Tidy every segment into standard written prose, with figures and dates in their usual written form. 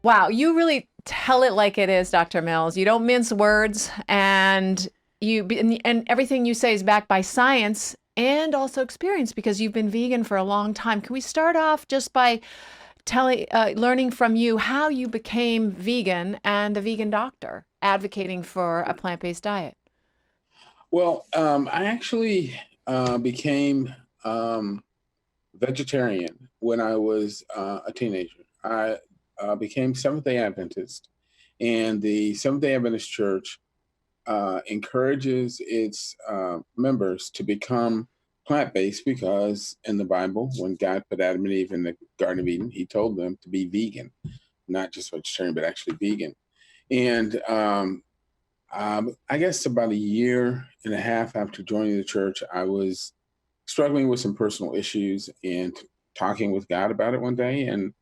Wow, you really tell it like it is, Dr. Mills. You don't mince words, and and everything you say is backed by science and also experience because you've been vegan for a long time. Can we start off just by learning from you how you became vegan and a vegan doctor, advocating for a plant-based diet? Well, I actually became vegetarian when I was a teenager. I became Seventh day Adventist, and the Seventh day Adventist Church encourages its members to become plant based because in the Bible, when God put Adam and Eve in the Garden of Eden, he told them to be vegan, not just vegetarian, but actually vegan. And I guess about a year and a half after joining the church, I was struggling with some personal issues and talking with God about it one day. And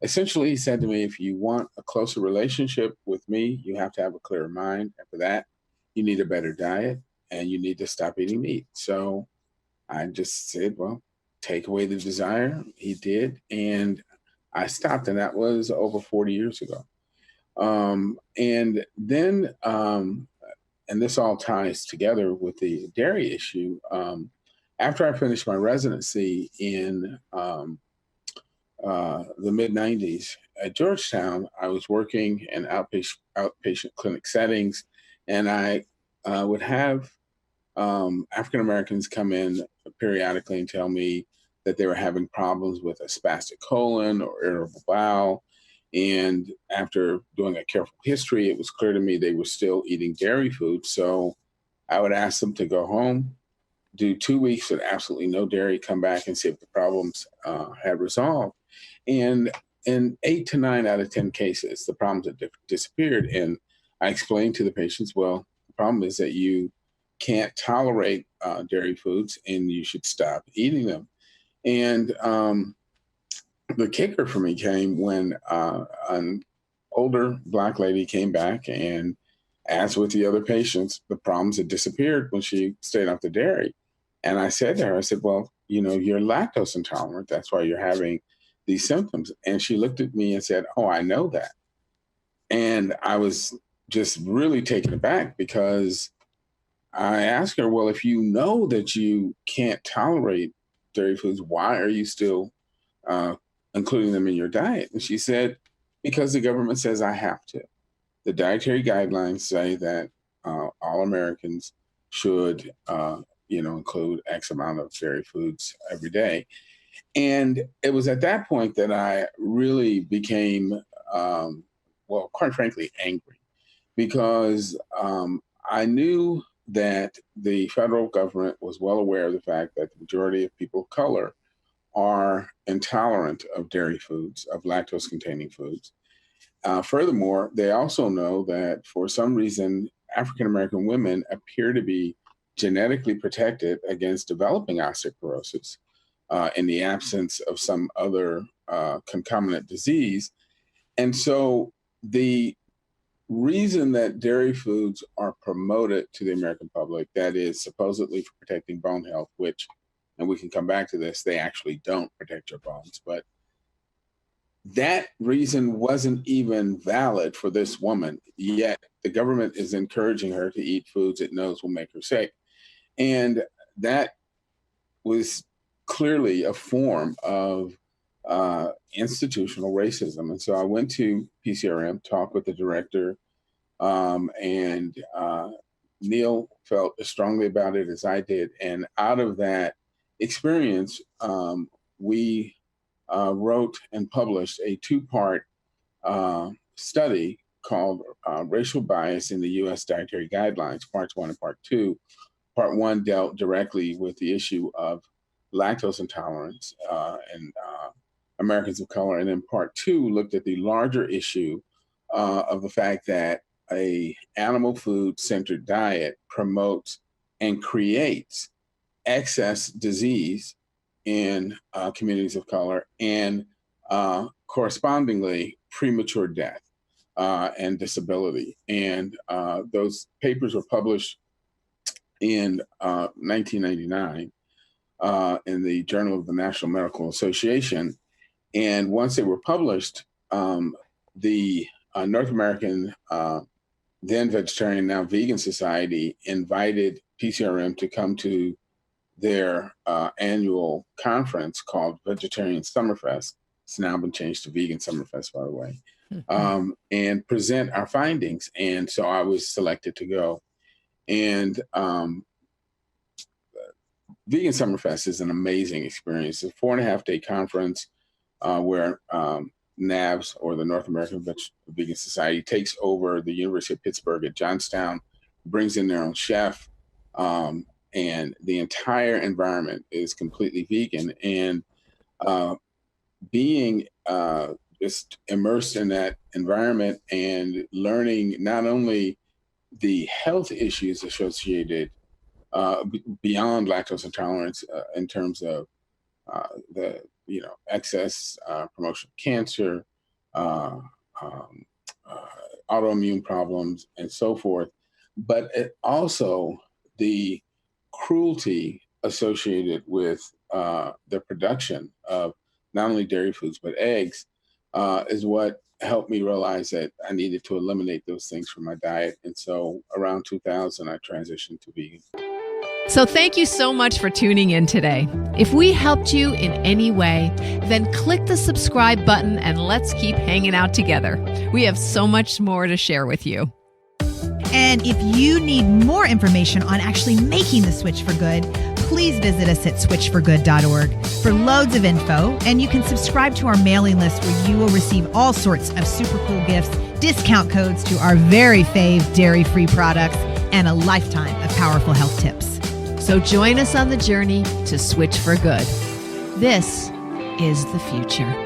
essentially, he said to me, if you want a closer relationship with me, you have to have a clearer mind. After that, you need a better diet and you need to stop eating meat. So I just said, well, take away the desire. He did. And I stopped. And that was over 40 years ago. And then, and this all ties together with the dairy issue. After I finished my residency in the mid 90s at Georgetown, I was working in outpatient clinic settings, and I would have African Americans come in periodically and tell me that they were having problems with a spastic colon or irritable bowel. And after doing a careful history, it was clear to me they were still eating dairy food. So I would ask them to go home, do 2 weeks with absolutely no dairy, come back and see if the problems had resolved. And in 8 to 9 out of 10 cases, the problems had disappeared. And I explained to the patients, well, the problem is that you can't tolerate dairy foods and you should stop eating them. And the kicker for me came when an older Black lady came back and, as with the other patients, the problems had disappeared when she stayed off the dairy. And I said to her, I said, well, you're lactose intolerant. That's why you're having these symptoms. And she looked at me and said, oh, I know that. And I was just really taken aback because I asked her, well, if you know that you can't tolerate dairy foods, why are you still uh, including them in your diet? And she said, because the government says I have to. The dietary guidelines say that all Americans should, include X amount of dairy foods every day. And it was at that point that I really became, well, quite frankly, angry because I knew that the federal government was well aware of the fact that the majority of people of color are intolerant of dairy foods, of lactose containing foods. Furthermore, they also know that for some reason, African American women appear to be genetically protected against developing osteoporosis in the absence of some other concomitant disease. And so the reason that dairy foods are promoted to the American public, that is supposedly for protecting bone health, which, and we can come back to this, they actually don't protect your bones, but that reason wasn't even valid for this woman, yet the government is encouraging her to eat foods it knows will make her sick. And that was clearly a form of institutional racism. And so I went to PCRM, talked with the director, and Neil felt as strongly about it as I did. And out of that experience, we wrote and published a two-part study called Racial Bias in the US Dietary Guidelines, Parts 1 and Part 2. Part 1 dealt directly with the issue of lactose intolerance and Americans of color. And then Part 2 looked at the larger issue of the fact that a animal food centered diet promotes and creates excess disease in communities of color and correspondingly premature death and disability. And those papers were published in 1999 in the Journal of the National Medical Association. And once they were published, the North American, then vegetarian, now vegan society invited PCRM to come to their annual conference called Vegetarian Summerfest. It's now been changed to Vegan Summerfest, by the way, and present our findings. And so I was selected to go. And Vegan Summerfest is an amazing experience. It's a 4.5-day conference where NAVS, or the North American Vegan Society, takes over the University of Pittsburgh at Johnstown, brings in their own chef, and the entire environment is completely vegan. And being just immersed in that environment and learning not only the health issues associated beyond lactose intolerance in terms of the excess promotion of cancer, autoimmune problems, and so forth, but also the cruelty associated with the production of not only dairy foods but eggs is what helped me realize that I needed to eliminate those things from my diet. And so around 2000, I transitioned to vegan. So thank you so much for tuning in today. If we helped you in any way, then click the subscribe button and let's keep hanging out together. We have so much more to share with you. And if you need more information on actually making the switch for good, please visit us at switchforgood.org for loads of info. And you can subscribe to our mailing list where you will receive all sorts of super cool gifts, discount codes to our very fave dairy-free products, and a lifetime of powerful health tips. So join us on the journey to switch for good. This is the future.